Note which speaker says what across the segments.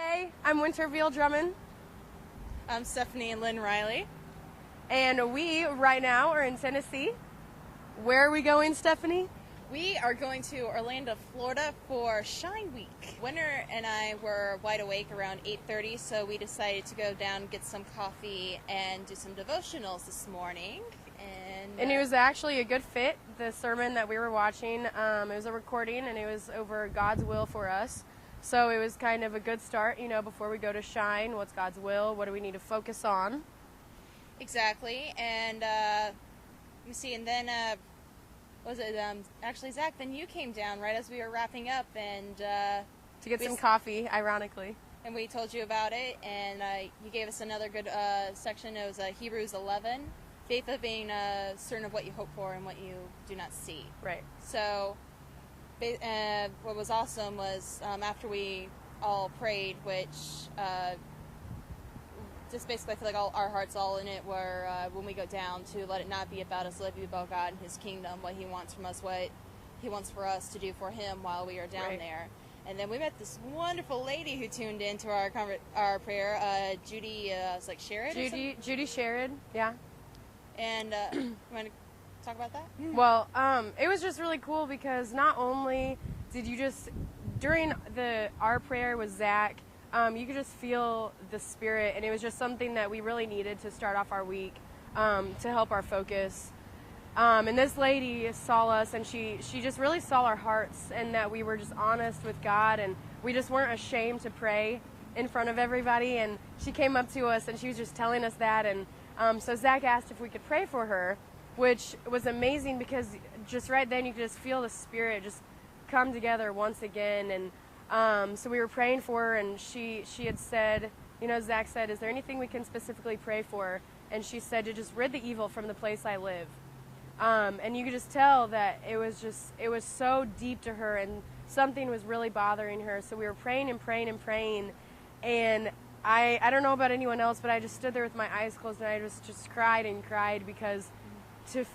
Speaker 1: Hey, I'm Winterfield Drummond.
Speaker 2: I'm Stephanie and Lynn Riley.
Speaker 1: And we, right now, are in Tennessee. Where are we going, Stephanie?
Speaker 2: We are going to Orlando, Florida for Shine Week. Winter and I were wide awake around 8:30, so we decided to go down, get some coffee, and do some devotionals this morning.
Speaker 1: And it was actually a good fit, the sermon that we were watching. It was a recording, and it was over God's will for us. So it was kind of a good start, before we go to Shine. What's God's will? What do we need to focus on?
Speaker 2: Exactly. And you see, and then actually, Zach, then you came down right as we were wrapping up, and
Speaker 1: to get some coffee, ironically.
Speaker 2: And we told you about it, and you gave us another good section. It was Hebrews 11, faith of being certain of what you hope for and what you do not see.
Speaker 1: Right.
Speaker 2: So what was awesome was after we all prayed, which just basically I feel like all our hearts all in it were when we go down to let it not be about us, let it be about God and His kingdom, what He wants from us, what He wants for us to do for Him while we are down there. And then we met this wonderful lady who tuned into our prayer, Judy, Sherrod.
Speaker 1: Judy Sherrod, yeah.
Speaker 2: And you want to talk about that?
Speaker 1: Well, it was just really cool because not only did you just, during our prayer with Zach, you could just feel the Spirit, and it was just something that we really needed to start off our week to help our focus. And this lady saw us, and she just really saw our hearts, and that we were just honest with God, and we just weren't ashamed to pray in front of everybody. And she came up to us, and she was just telling us that. And so Zach asked if we could pray for her, which was amazing because just right then you could just feel the Spirit just come together once again. And so we were praying for her, and she had said, Zach said, is there anything we can specifically pray for? And she said to just rid the evil from the place I live. And you could just tell that it was so deep to her, and something was really bothering her. So we were praying and praying and praying, and I don't know about anyone else, but I just stood there with my eyes closed, and I just cried and cried because to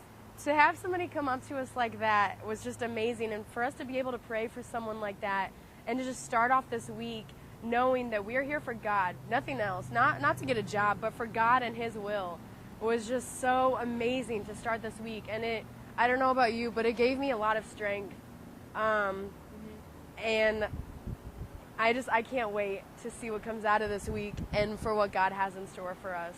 Speaker 1: have somebody come up to us like that was just amazing. And for us to be able to pray for someone like that and to just start off this week knowing that we're here for God, nothing else, not to get a job, but for God and His will, was just so amazing to start this week. And I don't know about you, but it gave me a lot of strength. And I can't wait to see what comes out of this week and for what God has in store for us.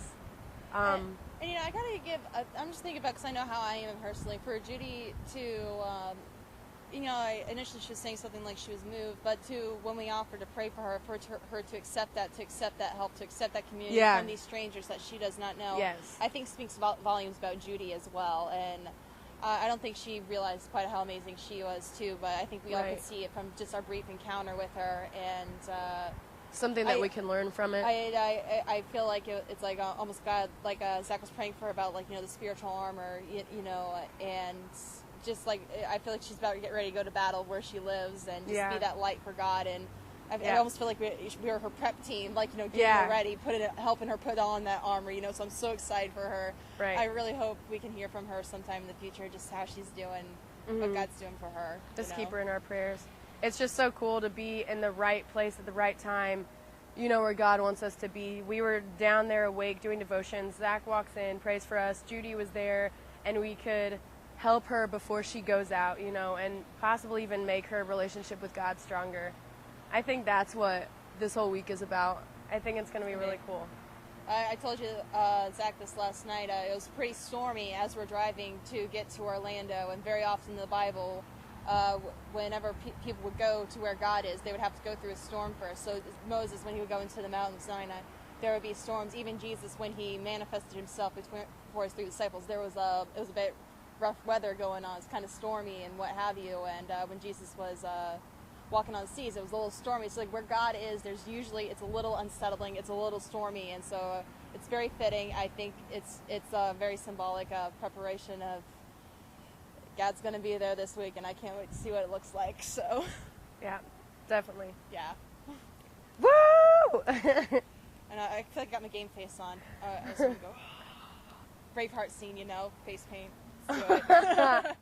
Speaker 2: And I gotta give. I'm just thinking about, because I know how I am personally. For Judy to, initially she was saying something like she was moved, but when we offered to pray for her, her to accept that help, to accept that community from these strangers that she does not know.
Speaker 1: Yes.
Speaker 2: I think speaks volumes about Judy as well. And I don't think she realized quite how amazing she was too. But I think we all could see it from just our brief encounter with her, and.
Speaker 1: Something that we can learn from it.
Speaker 2: I feel like it's like almost God, like Zach was praying for her about, like, the spiritual armor, and just like I feel like she's about to get ready to go to battle where she lives, and just be that light for God. And I almost feel like we were her prep team, like, getting her ready, helping her put on that armor, so I'm so excited for her.
Speaker 1: Right.
Speaker 2: I really hope we can hear from her sometime in the future, just how she's doing, what God's doing for her.
Speaker 1: Just keep her in our prayers. It's just so cool to be in the right place at the right time, where God wants us to be. We were down there awake doing devotions. Zach walks in, prays for us. Judy was there, and we could help her before she goes out, and possibly even make her relationship with God stronger. I think that's what this whole week is about. I think it's going to be really cool.
Speaker 2: I told you, Zach, this last night. It was pretty stormy as we're driving to get to Orlando, and very often in the Bible, whenever people would go to where God is, they would have to go through a storm first. So Moses, when he would go into the Mount Sinai, there would be storms. Even Jesus, when he manifested himself before his 3 disciples, it was a bit rough weather going on. It's kind of stormy and what have you. And when Jesus was walking on the seas, it was a little stormy. So like where God is, it's a little unsettling, it's a little stormy, and so it's very fitting. I think it's a very symbolic preparation of God's going to be there this week, and I can't wait to see what it looks like. So,
Speaker 1: yeah, definitely.
Speaker 2: Yeah.
Speaker 1: Woo!
Speaker 2: And I feel like I got my game face on. I was going to go Braveheart scene, face paint. Let's do it.